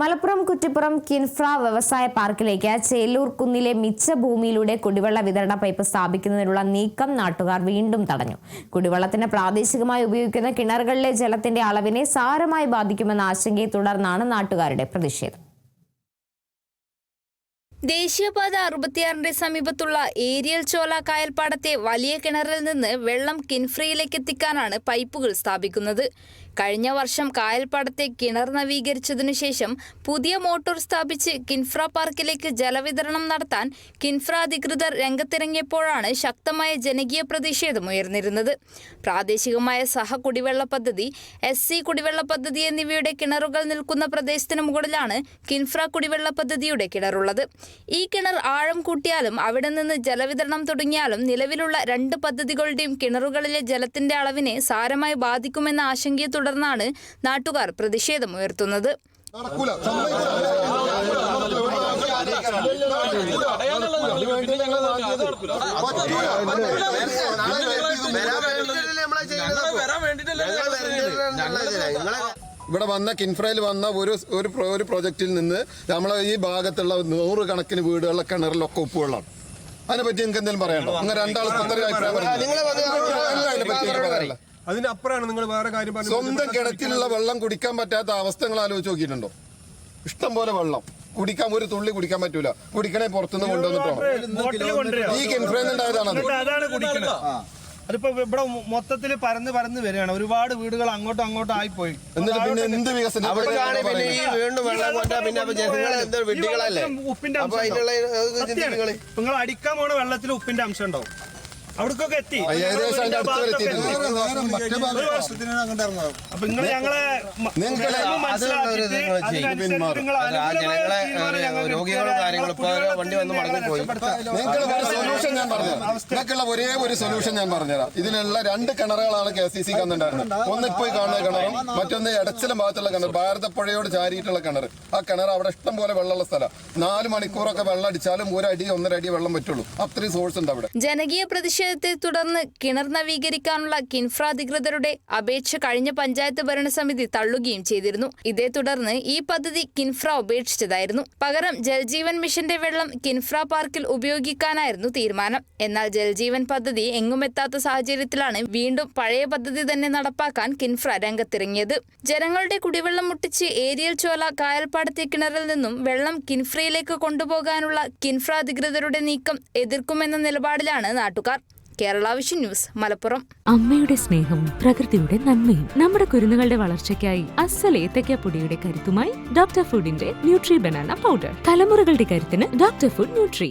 മലപ്പുറം കുറ്റിപ്പുറം കിൻഫ്ര വ്യവസായ പാർക്കിലേക്ക് ചേലൂർ കുന്നിലെ മിച്ച ഭൂമിയിലൂടെ കുടിവെള്ള വിതരണ പൈപ്പ് സ്ഥാപിക്കുന്നതിനുള്ള നീക്കം നാട്ടുകാർ വീണ്ടും തടഞ്ഞു. കുടിവെള്ളത്തിന് പ്രാദേശികമായി ഉപയോഗിക്കുന്ന കിണറുകളിലെ ജലത്തിന്റെ അളവിനെ സാരമായി ബാധിക്കുമെന്ന ആശങ്കയെ തുടർന്നാണ് നാട്ടുകാരുടെ പ്രതിഷേധം. ദേശീയപാത 66 സമീപത്തുള്ള ഏരിയൽ ചോല കായൽപ്പാടത്തെ വലിയ കിണറിൽ നിന്ന് വെള്ളം കിൻഫ്രയിലേക്ക് എത്തിക്കാനാണ് പൈപ്പുകൾ സ്ഥാപിക്കുന്നത്. കഴിഞ്ഞ വർഷം കായൽപ്പാടത്തെ കിണർ നവീകരിച്ചതിനു ശേഷം പുതിയ മോട്ടോർ സ്ഥാപിച്ച് കിൻഫ്ര പാർക്കിലേക്ക് ജലവിതരണം നടത്താൻ കിൻഫ്ര അധികൃതർ രംഗത്തിറങ്ങിയപ്പോഴാണ് ശക്തമായ ജനകീയ പ്രതിഷേധം ഉയർന്നിരുന്നത്. പ്രാദേശികമായ കുടിവെള്ള പദ്ധതി, SC കുടിവെള്ള പദ്ധതി എന്നിവയുടെ കിണറുകൾ നിൽക്കുന്ന പ്രദേശത്തിന് മുകളിലാണ് കിൻഫ്ര കുടിവെള്ള പദ്ധതിയുടെ കിണറുള്ളത്. ഈ കിണർ ആഴം കൂട്ടിയാലും അവിടെ നിന്ന് ജലവിതരണം തുടങ്ങിയാലും നിലവിലുള്ള 2 പദ്ധതികളുടെയും കിണറുകളിലെ ജലത്തിന്റെ അളവിനെ സാരമായി ബാധിക്കുമെന്ന ആശങ്കയെ തുടർന്നാണ് നാട്ടുകാർ പ്രതിഷേധമുയർത്തുന്നത്. ഇവിടെ വന്ന കിൻഫ്രയിൽ വന്ന ഒരു പ്രോജക്റ്റിൽ നിന്ന് നമ്മളെ ഈ ഭാഗത്തുള്ള 100 കണക്കിന് വീടുകളിലെ കിണറിലൊക്കെ ഉപ്പുവെള്ളമാണ്. അതിനെപ്പറ്റി നിങ്ങൾക്ക് എന്തെങ്കിലും പറയാനുണ്ടോ? അങ്ങനെ രണ്ടാൾക്ക് അഭിപ്രായം അതിനപ്പുറമാണ് നിങ്ങൾ വേറെ കാര്യം പറഞ്ഞു. സ്വന്തം കിണറ്റിലുള്ള വെള്ളം കുടിക്കാൻ പറ്റാത്ത അവസ്ഥകൾ ആലോചിച്ച് നോക്കിയിട്ടുണ്ടോ? ഇഷ്ടം പോലെ വെള്ളം കുടിക്കാൻ, ഒരു തുള്ളി കുടിക്കാൻ പറ്റൂല. കുടിക്കണേ പുറത്തുനിന്ന് കൊണ്ടുവന്നിട്ടോ ഈ കിൻഫ്രന്നുണ്ടായതാണത്. അതിപ്പോ ഇവിടെ മൊത്തത്തിൽ പരന്ന് വരികയാണ്. ഒരുപാട് വീടുകൾ അങ്ങോട്ടും ആയിപ്പോയി. എന്നിട്ട് പിന്നെ എന്ത് വികസനം? ഉപ്പിന്റെ അംശം നിങ്ങൾ അടിക്കാൻ പോണ വെള്ളത്തിൽ ഉപ്പിന്റെ അംശം ഉണ്ടാവും. അവിടേക്കൊക്കെ എത്തി. അപ്പൊ നിങ്ങൾ ഞങ്ങളെ നിങ്ങൾക്കുള്ള ഒരേ ഒരു സൊല്യൂഷൻ ഞാൻ പറഞ്ഞുതരാം. ഇതിനുള്ള 2 കിണറുകളാണ് KCC കന്നുണ്ടായിരുന്നത്. ഒന്ന് ഇപ്പൊ കാണുന്ന കിണറും മറ്റൊന്ന് എടച്ചിലം ഭാഗത്തുള്ള കിണർ, ഭാരതപ്പുഴയോട് ചാരിയിട്ടുള്ള കിണർ. ആ കിണർ അവിടെ ഇഷ്ടം പോലെ വെള്ളമുള്ള സ്ഥലം. 4 മണിക്കൂറൊക്കെ വെള്ളം അടിച്ചാലും 1 അടി 1.5 അടി വെള്ളം പറ്റുള്ളൂ. അത്രയും സോഴ്സ് ഉണ്ട് അവിടെ. ജനകീയ പ്രതിഷേധത്തെ തുടർന്ന് കിണർ നവീകരിക്കാനുള്ള കിൻഫ്ര അധികൃതരുടെ അപേക്ഷ കഴിഞ്ഞ പഞ്ചായത്ത് ഭരണസമിതി തള്ളുകയും ചെയ്തിരുന്നു. ഇതേ തുടർന്ന് ഈ പദ്ധതി കിൻഫ്ര ഉപേക്ഷിച്ചതായിരുന്നു. പകരം ജൽജീവൻ മിഷന്റെ വെള്ളം കിൻഫ്ര പാർക്കിൽ ഉപയോഗിക്കാനായിരുന്നു തീരുമാനം. എന്നാൽ ജൽജീവൻ പദ്ധതി എങ്ങുമെത്താത്ത സാഹചര്യത്തിലാണ് വീണ്ടും പഴയ പദ്ധതി തന്നെ നടപ്പാക്കാൻ കിൻഫ്ര രംഗത്തിറങ്ങിയത്. ജനങ്ങളുടെ കുടിവെള്ളം മുട്ടിച്ച് ഏരിയൽ ചോല കായൽപ്പാടത്തെ കിണറിൽ നിന്നും വെള്ളം കിൻഫ്രയിലേക്ക് കൊണ്ടുപോകാനുള്ള കിൻഫ്ര അധികൃതരുടെ നീക്കം എതിർക്കുമെന്ന നിലപാടിലാണ് നാട്ടുകാർ. Kerala vision news, Malappuram. അമ്മയുടെ സ്നേഹവും പ്രകൃതിയുടെ നന്മയും നമ്മുടെ കുരുന്നുകളുടെ വളർച്ചയ്ക്കായി അസൽ ഏത്തയ്ക്ക പൊടിയുടെ കരുത്തുമായി ഡോക്ടർ ഫുഡിന്റെ ന്യൂട്രി ബനാന പൗഡർ. തലമുറകളുടെ കരുത്തിന് ഡോക്ടർ ഫുഡ് ന്യൂട്രി.